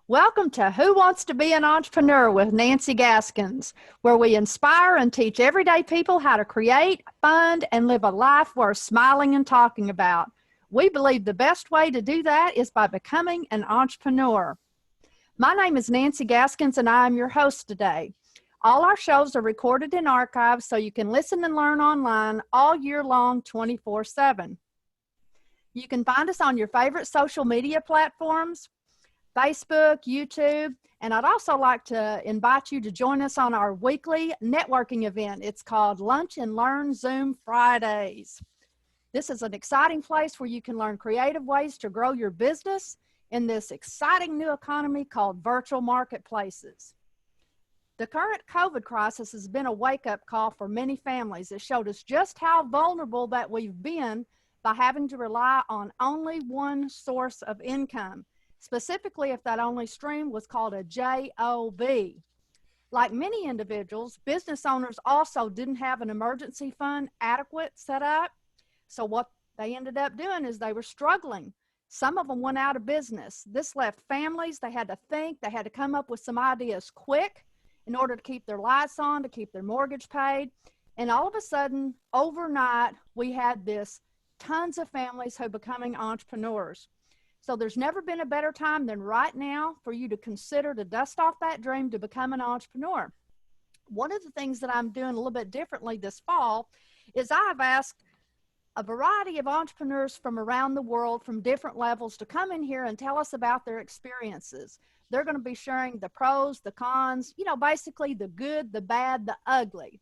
Welcome to Who Wants to Be an Entrepreneur with Nancy Gaskins, where we inspire and teach everyday people how to create, fund, and live a life worth smiling and talking about. We believe the best way to do that is by becoming an entrepreneur. My name is Nancy Gaskins, and I am your host today. All our shows are recorded in archives so you can listen and learn online all year long, 24/7. You can find us on your favorite social media platforms, Facebook, YouTube, and I'd also like to invite you to join us on our weekly networking event. It's called Lunch and Learn Zoom Fridays. This is an exciting place where you can learn creative ways to grow your business in this exciting new economy called virtual marketplaces. The current COVID crisis has been a wake-up call for many families. It showed us just how vulnerable that we've been by having to rely on only one source of income, specifically if that only stream was called a job. Like many individuals, business owners also didn't have an emergency fund adequate set up. So what they ended up doing is they were struggling. Some of them went out of business. This left families, they had to think, they had to come up with some ideas quick in order to keep their lights on, to keep their mortgage paid. And all of a sudden, overnight, we had this tons of families who are becoming entrepreneurs. So there's never been a better time than right now for you to consider to dust off that dream to become an entrepreneur. One of the things that I'm doing a little bit differently this fall is I've asked a variety of entrepreneurs from around the world from different levels to come in here and tell us about their experiences. They're going to be sharing the pros, the cons, basically the good, the bad, the ugly.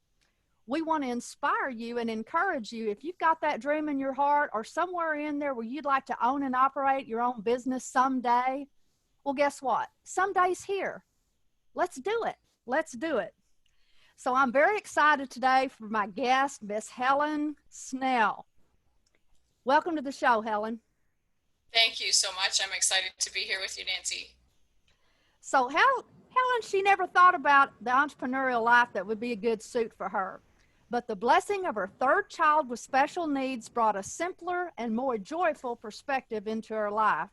We want to inspire you and encourage you. If you've got that dream in your heart or somewhere in there where you'd like to own and operate your own business someday, well, guess what? Someday's here. Let's do it. Let's do it. So I'm very excited today for my guest, Miss Helen Snell. Welcome to the show, Helen. Thank you so much. I'm excited to be here with you, Nancy. So Helen, she never thought about the entrepreneurial life that would be a good suit for her. But the blessing of her third child with special needs brought a simpler and more joyful perspective into her life.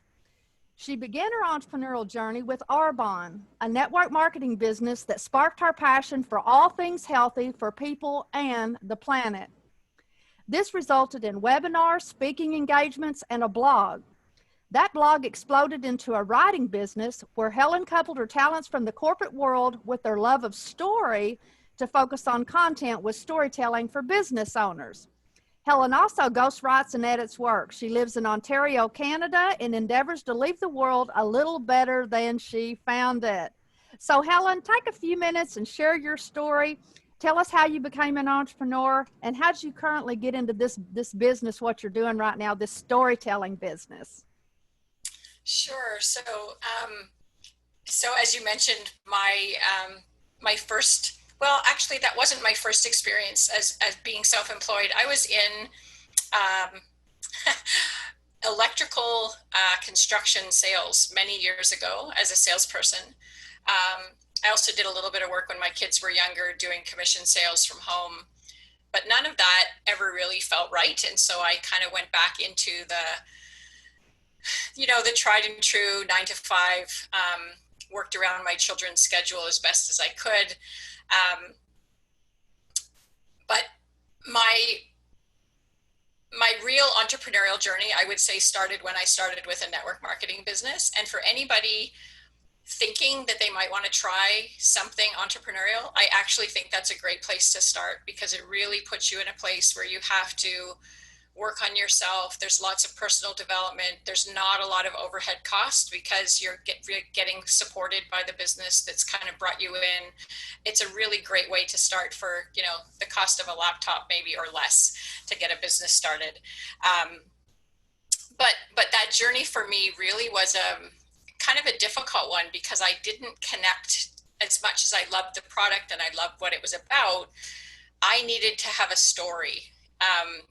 She began her entrepreneurial journey with Arbonne, a network marketing business that sparked her passion for all things healthy for people and the planet. This resulted in webinars, speaking engagements, and a blog. That blog exploded into a writing business where Helen coupled her talents from the corporate world with her love of story to focus on content with storytelling for business owners. Helen also ghostwrites and edits work. She lives in Ontario, Canada, and endeavors to leave the world a little better than she found it. So Helen, take a few minutes and share your story. Tell us how you became an entrepreneur and how did you currently get into this business, what you're doing right now, this storytelling business. Sure. So as you mentioned, my first, well, actually, that wasn't my first experience as being self-employed. I was in electrical construction sales many years ago as a salesperson. I also did a little bit of work when my kids were younger doing commission sales from home, but none of that ever really felt right. And so I kind of went back into the tried and true 9 to 5, worked around my children's schedule as best as I could. But my real entrepreneurial journey, I would say, started when I started with a network marketing business. And for anybody thinking that they might want to try something entrepreneurial, I actually think that's a great place to start because it really puts you in a place where you have to work on yourself. There's lots of personal development. There's not a lot of overhead cost because you're getting supported by the business that's kind of brought you in. It's a really great way to start for, the cost of a laptop maybe or less to get a business started. But that journey for me really was a kind of a difficult one because I didn't connect as much as I loved the product and I loved what it was about. I needed to have a story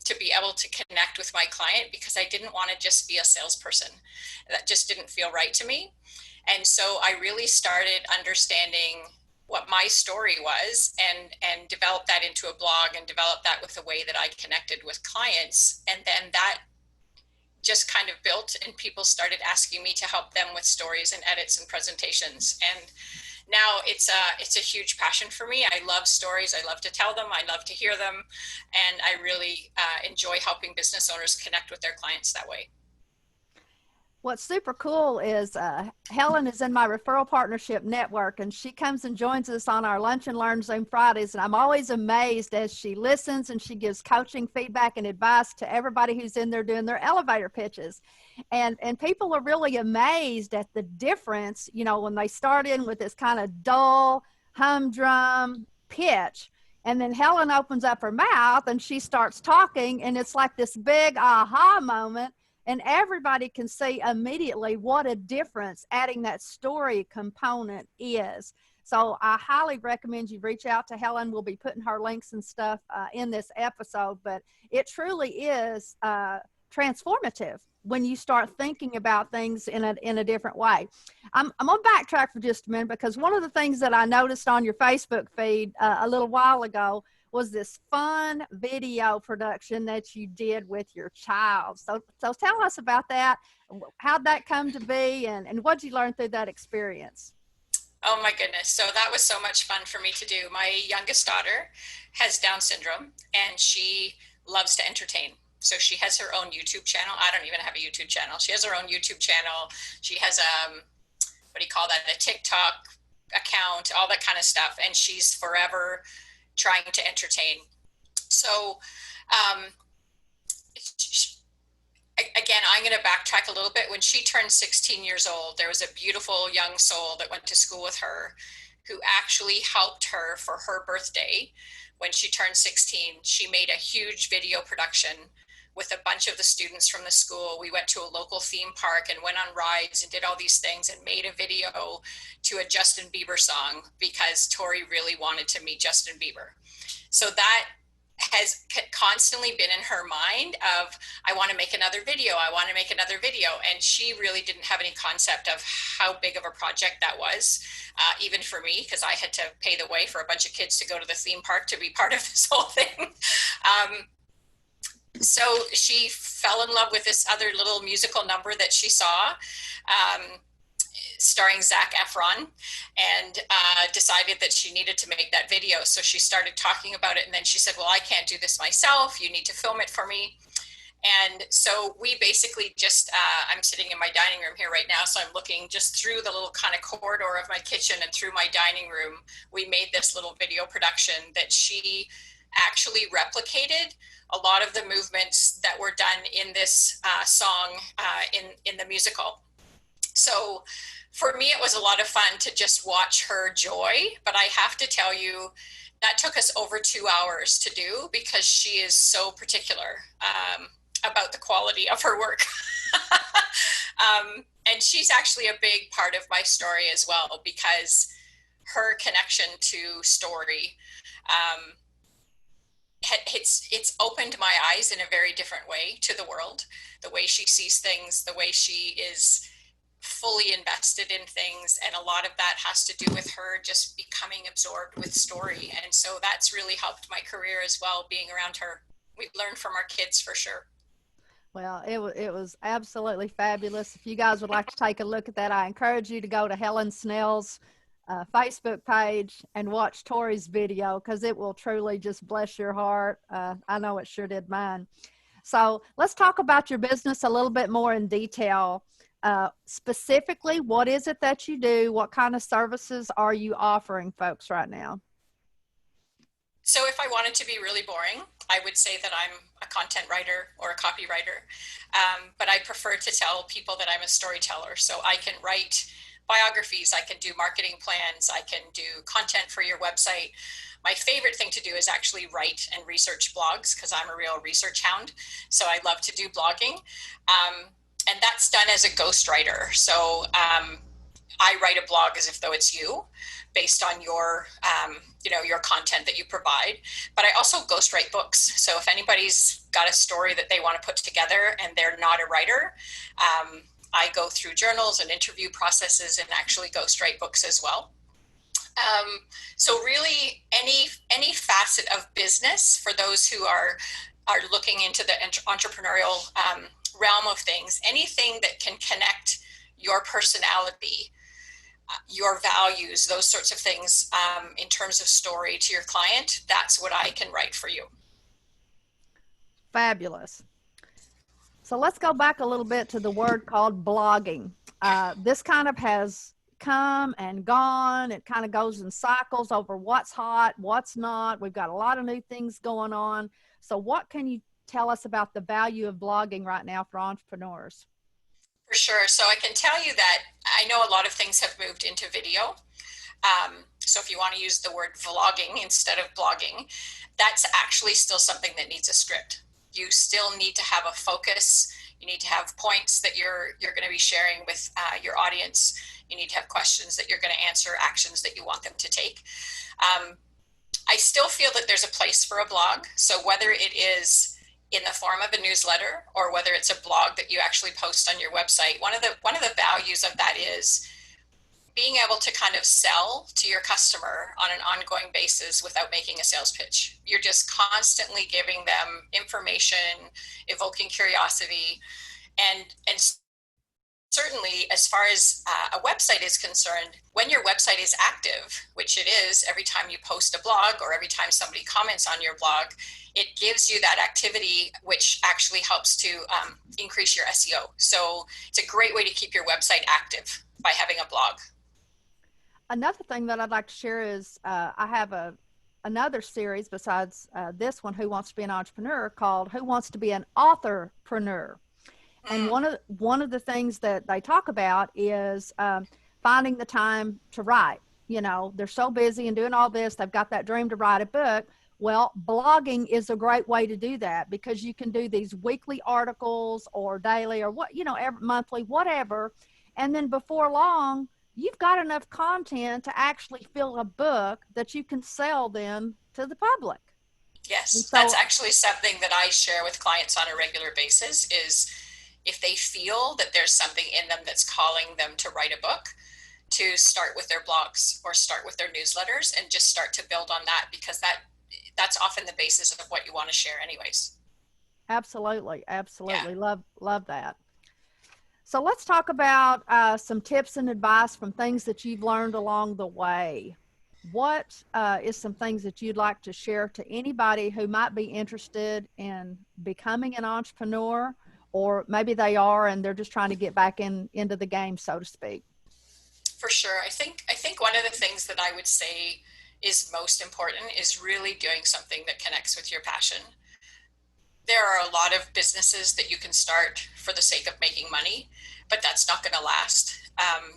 to be able to connect with my client because I didn't want to just be a salesperson. That just didn't feel right to me. And so I really started understanding what my story was and developed that into a blog and developed that with the way that I connected with clients. And then that just kind of built, and people started asking me to help them with stories and edits and presentations. And now it's a huge passion for me. I love stories. I love to tell them. I love to hear them. And I really enjoy helping business owners connect with their clients that way. What's super cool is Helen is in my referral partnership network, and she comes and joins us on our Lunch and Learn Zoom Fridays. And I'm always amazed as she listens and she gives coaching feedback and advice to everybody who's in there doing their elevator pitches. And people are really amazed at the difference, you know, when they start in with this kind of dull, humdrum pitch. And then Helen opens up her mouth and she starts talking, and it's like this big aha moment. And everybody can see immediately what a difference adding that story component is. So I highly recommend you reach out to Helen. We'll be putting her links and stuff in this episode, but it truly is transformative when you start thinking about things in a different way. I'm going to backtrack for just a minute, because one of the things that I noticed on your Facebook feed a little while ago was this fun video production that you did with your child. So tell us about that. How'd that come to be, and what'd you learn through that experience? Oh my goodness. So that was so much fun for me to do. My youngest daughter has Down syndrome, and she loves to entertain. So she has her own YouTube channel. I don't even have a YouTube channel. She has her own YouTube channel. She has what do you call that? A TikTok account, all that kind of stuff. And she's forever trying to entertain. So again, I'm going to backtrack a little bit. When she turned 16 years old, there was a beautiful young soul that went to school with her who actually helped her for her birthday. When she turned 16, she made a huge video production with a bunch of the students from the school. We went to a local theme park and went on rides and did all these things and made a video to a Justin Bieber song because Tori really wanted to meet Justin Bieber. So that has constantly been in her mind of, I want to make another video. I want to make another video. And she really didn't have any concept of how big of a project that was, even for me, because I had to pay the way for a bunch of kids to go to the theme park to be part of this whole thing. So she fell in love with this other little musical number that she saw, starring Zac Efron, and decided that she needed to make that video. So she started talking about it, and then she said, well, I can't do this myself. You need to film it for me. And so we basically just, I'm sitting in my dining room here right now, so I'm looking just through the little kind of corridor of my kitchen and through my dining room. We made this little video production that she actually replicated a lot of the movements that were done in this song in the musical. So for me, it was a lot of fun to just watch her joy, but I have to tell you, that took us over 2 hours to do because she is so particular about the quality of her work. And she's actually a big part of my story as well, because her connection to story, it's opened my eyes in a very different way to the world, the way she sees things, the way she is fully invested in things. And a lot of that has to do with her just becoming absorbed with story. And so that's really helped my career as well, being around her. We learn from our kids for sure. Well, it was absolutely fabulous. If you guys would like to take a look at that, I encourage you to go to Helen Snell's Facebook page and watch Tori's video, because it will truly just bless your heart. I know it sure did mine. So let's talk about your business a little bit more in detail. Specifically, what is it that you do? What kind of services are you offering folks right now? So if I wanted to be really boring, I would say that I'm a content writer or a copywriter. But I prefer to tell people that I'm a storyteller. So I can write biographies, I can do marketing plans, I can do content for your website. My favorite thing to do is actually write and research blogs, because I'm a real research hound. So I love to do blogging. And that's done as a ghostwriter. So I write a blog as if though it's you, based on your, your content that you provide. But I also ghostwrite books. So if anybody's got a story that they want to put together and they're not a writer, I go through journals and interview processes and actually ghostwrite books as well. So really any facet of business for those who are looking into the entrepreneurial realm of things, anything that can connect your personality, your values, those sorts of things, in terms of story to your client, that's what I can write for you. Fabulous. So let's go back a little bit to the word called blogging. This kind of has come and gone. It kind of goes in cycles over what's hot, what's not. We've got a lot of new things going on. So what can you tell us about the value of blogging right now for entrepreneurs? For sure. So I can tell you that I know a lot of things have moved into video. So if you want to use the word vlogging instead of blogging, that's actually still something that needs a script. You still need to have a focus. You need to have points that you're going to be sharing with your audience. You need to have questions that you're going to answer, actions that you want them to take. I still feel that there's a place for a blog. So whether it is in the form of a newsletter or whether it's a blog that you actually post on your website, one of the values of that is being able to kind of sell to your customer on an ongoing basis without making a sales pitch. You're just constantly giving them information, evoking curiosity, and certainly as far as a website is concerned, when your website is active, which it is every time you post a blog or every time somebody comments on your blog, it gives you that activity, which actually helps to increase your SEO. So it's a great way to keep your website active by having a blog. Another thing that I'd like to share is I have another series besides this one, Who Wants to Be an Entrepreneur, called Who Wants to Be an Authorpreneur. And one of the things that they talk about is finding the time to write. You know, they're so busy and doing all this, they've got that dream to write a book. Well, blogging is a great way to do that because you can do these weekly articles or daily or every monthly, whatever. And then before long, you've got enough content to actually fill a book that you can sell then to the public. Yes, so, that's actually something that I share with clients on a regular basis is if they feel that there's something in them that's calling them to write a book, to start with their blogs or start with their newsletters and just start to build on that, because that's often the basis of what you want to share anyways. Absolutely. Yeah. Love that. So let's talk about some tips and advice from things that you've learned along the way. What is some things that you'd like to share to anybody who might be interested in becoming an entrepreneur, or maybe they are and they're just trying to get back into the game, so to speak? For sure. I think one of the things that I would say is most important is really doing something that connects with your passion. There are a lot of businesses that you can start for the sake of making money, but that's not going to last.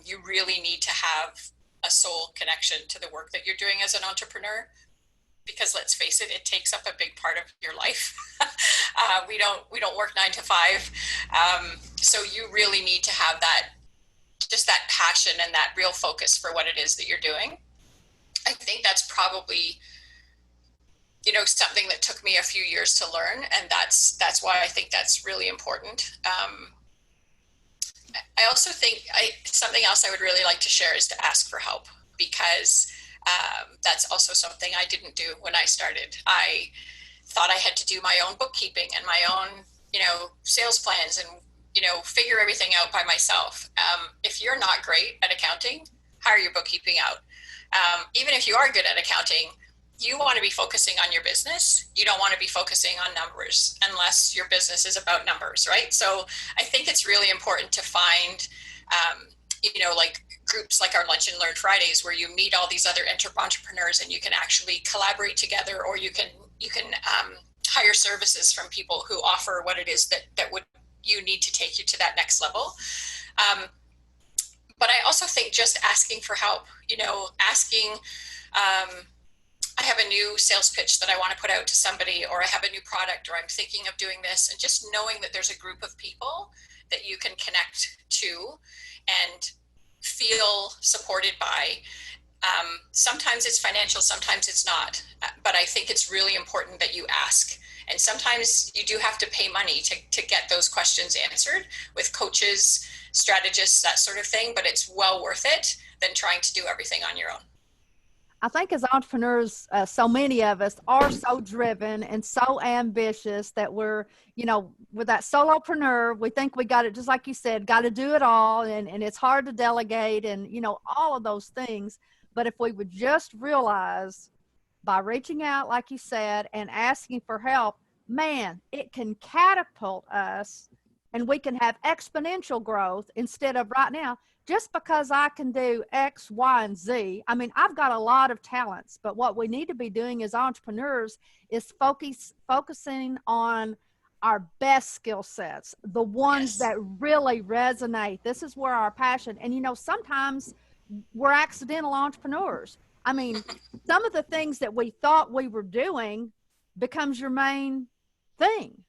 You really need to have a soul connection to the work that you're doing as an entrepreneur, because let's face it, it takes up a big part of your life. We don't work 9 to 5. So you really need to have just that passion and that real focus for what it is that you're doing. I think that's probably, something that took me a few years to learn. And that's why I think that's really important. I also think something else I would really like to share is to ask for help, because that's also something I didn't do when I started. I thought I had to do my own bookkeeping and my own, sales plans and, figure everything out by myself. If you're not great at accounting, hire your bookkeeping out. Even if you are good at accounting, you want to be focusing on your business. You don't want to be focusing on numbers unless your business is about numbers, right? So I think it's really important to find, like groups like our Lunch and Learn Fridays, where you meet all these other entrepreneurs and you can actually collaborate together, or you can hire services from people who offer what it is that would you need to take you to that next level. But I also think just asking for help, asking, I have a new sales pitch that I want to put out to somebody, or I have a new product, or I'm thinking of doing this, and just knowing that there's a group of people that you can connect to and feel supported by. Sometimes it's financial, sometimes it's not, but I think it's really important that you ask. And sometimes you do have to pay money to get those questions answered with coaches, strategists, that sort of thing, but it's well worth it than trying to do everything on your own. I think as entrepreneurs, so many of us are so driven and so ambitious that we're, with that solopreneur, we think we got it, just like you said, got to do it all. And it's hard to delegate and, all of those things. But if we would just realize by reaching out, like you said, and asking for help, man, it can catapult us and we can have exponential growth instead of right now. Just because I can do X, Y, and Z, I mean, I've got a lot of talents, but what we need to be doing as entrepreneurs is focusing on our best skill sets, the ones Yes. that really resonate. This is where our passion, and sometimes we're accidental entrepreneurs. I mean, some of the things that we thought we were doing becomes your main thing,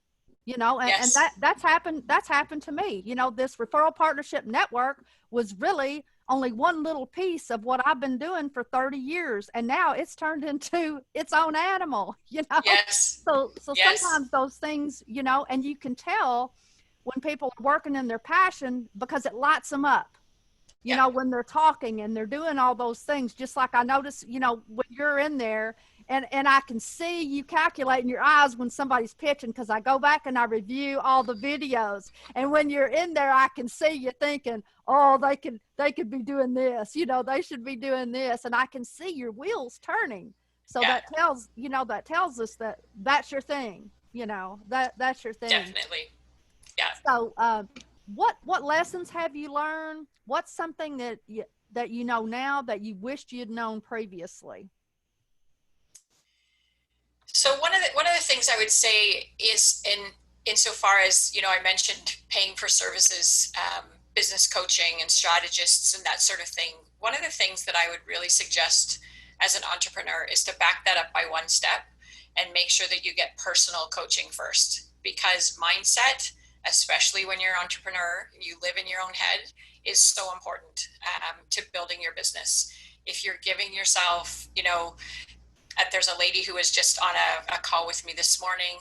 and Yes. that's happened to me. This referral partnership network was really only one little piece of what I've been doing for 30 years, and now it's turned into its own animal. Yes. So Yes. sometimes those things, and you can tell when people are working in their passion because it lights them up, Yeah. when they're talking and they're doing all those things. Just like I notice, when you're in there, and I can see you calculating your eyes when somebody's pitching, because I go back and I review all the videos. And when you're in there, I can see you thinking, oh, they could be doing this, they should be doing this. And I can see your wheels turning. So Yeah. that tells us that that's your thing, that's your thing. Definitely. Yeah. So, what lessons have you learned? What's something that you know now that you wished you'd known previously? So one of the things I would say is insofar as I mentioned paying for services, business coaching and strategists and that sort of thing. One of the things that I would really suggest as an entrepreneur is to back that up by one step and make sure that you get personal coaching first, because mindset, especially when you're an entrepreneur, you live in your own head, is so important to building your business. If you're giving yourself, there's a lady who was just on a call with me this morning.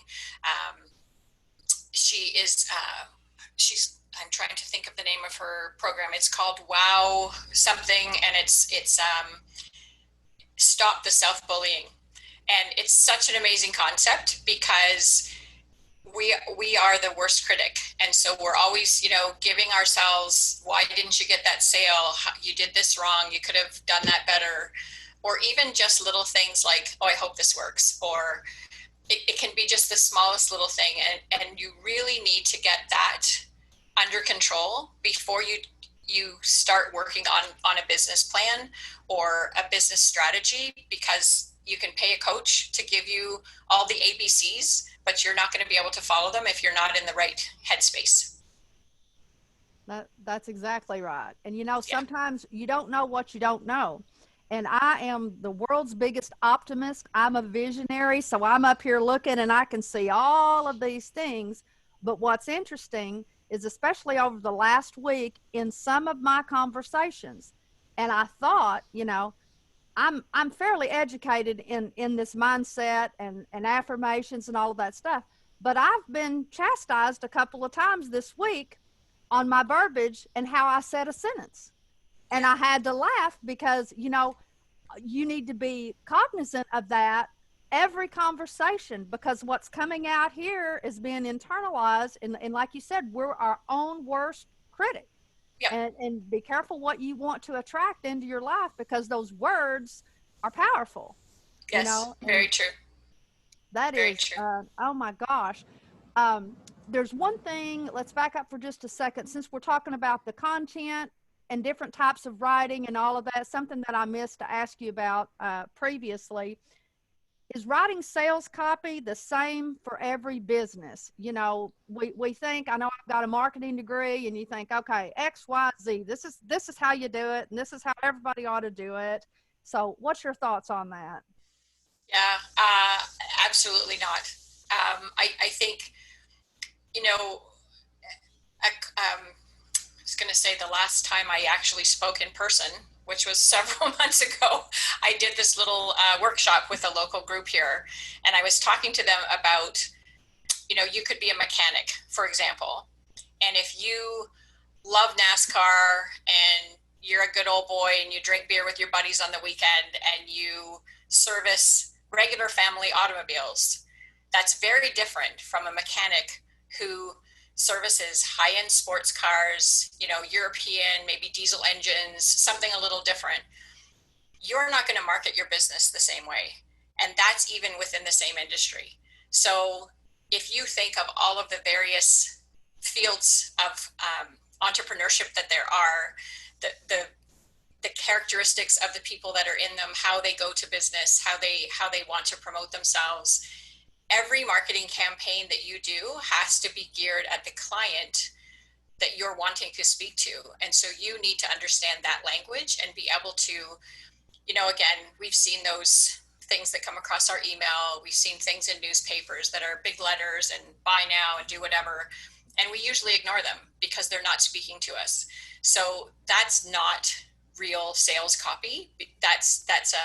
She is, I'm trying to think of the name of her program. It's called Wow something, and it's Stop the Self-Bullying. And it's such an amazing concept because we are the worst critic, and so we're always giving ourselves, why didn't you get that sale, you did this wrong, you could have done that better, or even just little things like, oh, I hope this works, or it can be just the smallest little thing, and you really need to get that under control before you start working on a business plan or a business strategy, because you can pay a coach to give you all the ABCs, but you're not going to be able to follow them if you're not in the right headspace. That's exactly right. And Yeah. sometimes you don't know what you don't know. And I am the world's biggest optimist. I'm a visionary, so I'm up here looking and I can see all of these things. But what's interesting is, especially over the last week in some of my conversations, and I thought, I'm fairly educated in this mindset and affirmations and all of that stuff. But I've been chastised a couple of times this week on my verbiage and how I said a sentence. And Yeah. I had to laugh because, you need to be cognizant of that every conversation, because what's coming out here is being internalized. And like you said, we're our own worst critic. Yeah. And be careful what you want to attract into your life, because those words are powerful, Yes. Very and true. that Very is, true. oh my gosh. Um, there's one thing, let's back up for just a second. Since we're talking about the content and different types of writing and all of that, something that I missed to ask you about previously is writing sales copy the same for every business? We think, I know I've got a marketing degree, and you think, okay, X, Y, Z, this is how you do it, and this is how everybody ought to do it. So what's your thoughts on that? Yeah. Absolutely not. I think, you know, I was going to say the last time I actually spoke in person, which was several months ago, I did this little workshop with a local group here, and I was talking to them about, you could be a mechanic, for example, and if you love NASCAR and you're a good old boy and you drink beer with your buddies on the weekend and you service regular family automobiles. That's very different from a mechanic who services high-end sports cars, European, maybe diesel engines, something a little different. You're not going to market your business the same way. And that's even within the same industry. So if you think of all of the various fields of entrepreneurship that there are, the characteristics of the people that are in them, how they go to business, how they want to promote themselves, every marketing campaign that you do has to be geared at the client that you're wanting to speak to. And so you need to understand that language and be able to, again, we've seen those things that come across our email. We've seen things in newspapers that are big letters and buy now and do whatever. And we usually ignore them because they're not speaking to us. So that's not real sales copy. That's a,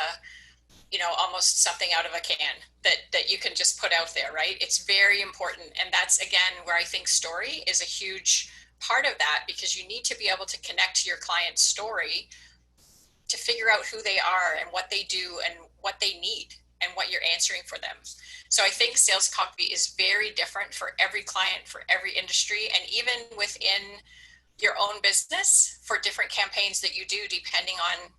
almost something out of a can that you can just put out there, right? It's very important. And that's, again, where I think story is a huge part of that, because you need to be able to connect to your client's story to figure out who they are and what they do and what they need and what you're answering for them. So I think sales copy is very different for every client, for every industry, and even within your own business for different campaigns that you do, depending on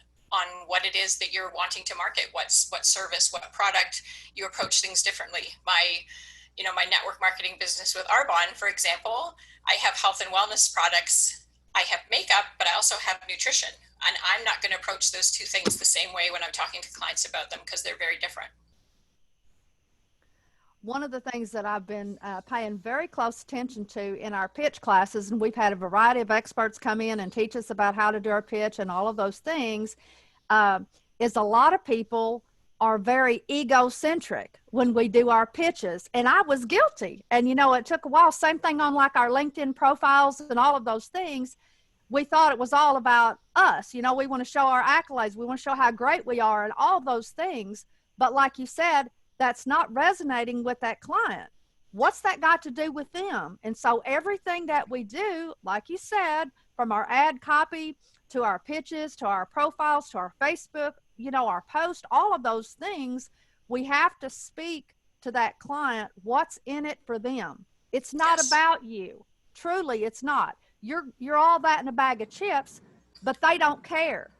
what it is that you're wanting to market, what service, what product. You approach things differently. My network marketing business with Arbonne, for example, I have health and wellness products. I have makeup, but I also have nutrition. And I'm not going to approach those two things the same way when I'm talking to clients about them, because they're very different. One of the things that I've been paying very close attention to in our pitch classes, and we've had a variety of experts come in and teach us about how to do our pitch and all of those things, is a lot of people are very egocentric when we do our pitches. And I was guilty. And, it took a while. Same thing on like our LinkedIn profiles and all of those things. We thought it was all about us. We want to show our accolades. We want to show how great we are and all those things. But like you said, that's not resonating with that client. What's that got to do with them? And so everything that we do, like you said, from our ad copy to our pitches, to our profiles, to our Facebook, our post, all of those things, we have to speak to that client. What's in it for them? It's not Yes. about you. Truly, it's not. You're all that in a bag of chips, but they don't care.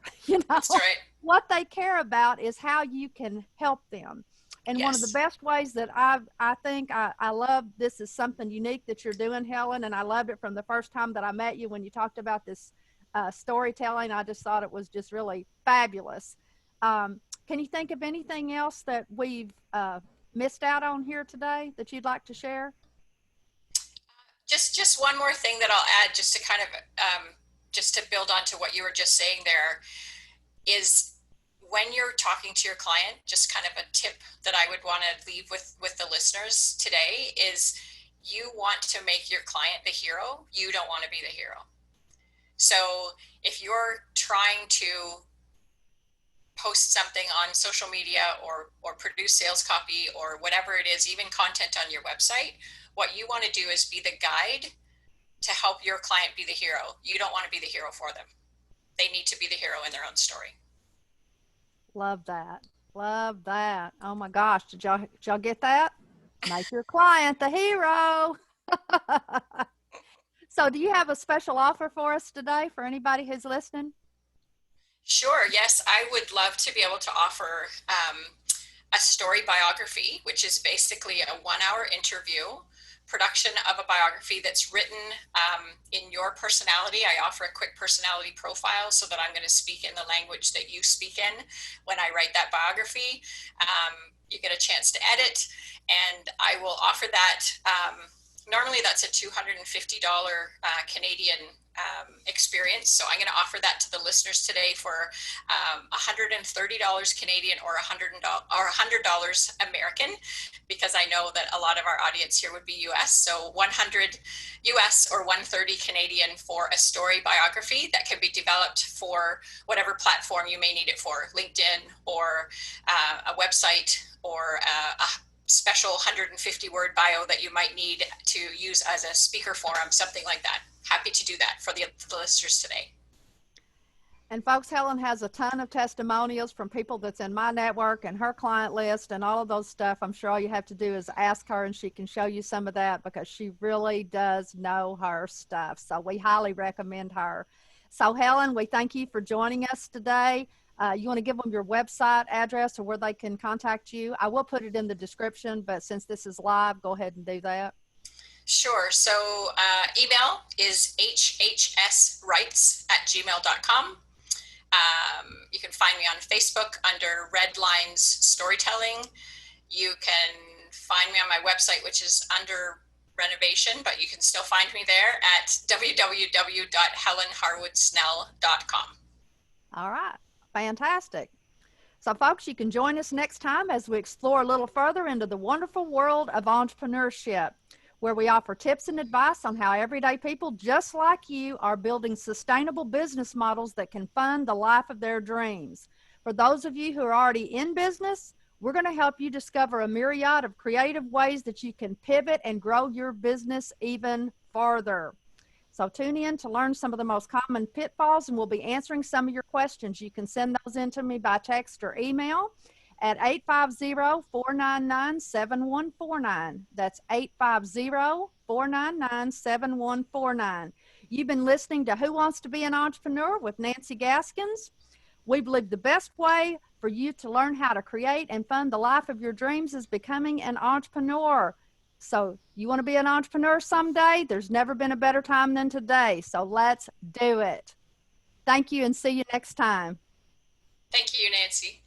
That's right. What they care about is how you can help them. And Yes. one of the best ways that I think I love, this is something unique that you're doing, Helen, and I loved it from the first time that I met you when you talked about this storytelling. I just thought it was just really fabulous. Can you think of anything else that we've missed out on here today that you'd like to share? Just one more thing that I'll add, just to kind of just to build on to what you were just saying there, is when you're talking to your client, just kind of a tip that I would want to leave with the listeners today is, you want to make your client the hero. You don't want to be the hero. So if you're trying to post something on social media or produce sales copy or whatever it is, even content on your website, what you want to do is be the guide to help your client be the hero. You don't want to be the hero for them. They need to be the hero in their own story. Love that. Love that. Oh my gosh. Did y'all get that? Make your client the hero. So do you have a special offer for us today for anybody who's listening? Sure. Yes, I would love to be able to offer a story biography, which is basically a 1-hour interview production of a biography that's written in your personality. I offer a quick personality profile so that I'm going to speak in the language that you speak in when I write that biography. You get a chance to edit, and I will offer that. Normally that's a $250 Canadian experience. So I'm going to offer that to the listeners today for $130 Canadian or $100 American, because I know that a lot of our audience here would be US. So 100 US or 130 Canadian for a story biography that can be developed for whatever platform you may need it for, LinkedIn or a website or a special 150-word bio that you might need to use as a speaker forum, something like that. Happy to do that for the listeners today. And folks, Helen has a ton of testimonials from people that's in my network and her client list and all of those stuff. I'm sure all you have to do is ask her and she can show you some of that because she really does know her stuff. So we highly recommend her. So Helen, we thank you for joining us today. You want to give them your website address or where they can contact you? I will put it in the description, but since this is live, go ahead and do that. Sure. So email is hhsrights@gmail.com. You can find me on Facebook under Red Lines Storytelling. You can find me on my website, which is under renovation, but you can still find me there at www.helenharwoodsnell.com. All right. Fantastic. So folks, you can join us next time as we explore a little further into the wonderful world of entrepreneurship, where we offer tips and advice on how everyday people just like you are building sustainable business models that can fund the life of their dreams. For those of you who are already in business, we're going to help you discover a myriad of creative ways that you can pivot and grow your business even further. So tune in to learn some of the most common pitfalls, and we'll be answering some of your questions. You can send those in to me by text or email at 850-499-7149. That's 850-499-7149. You've been listening to Who Wants to Be an Entrepreneur with Nancy Gaskins. We believe the best way for you to learn how to create and fund the life of your dreams is becoming an entrepreneur. So you want to be an entrepreneur someday? There's never been a better time than today. So let's do it. Thank you and see you next time. Thank you, Nancy.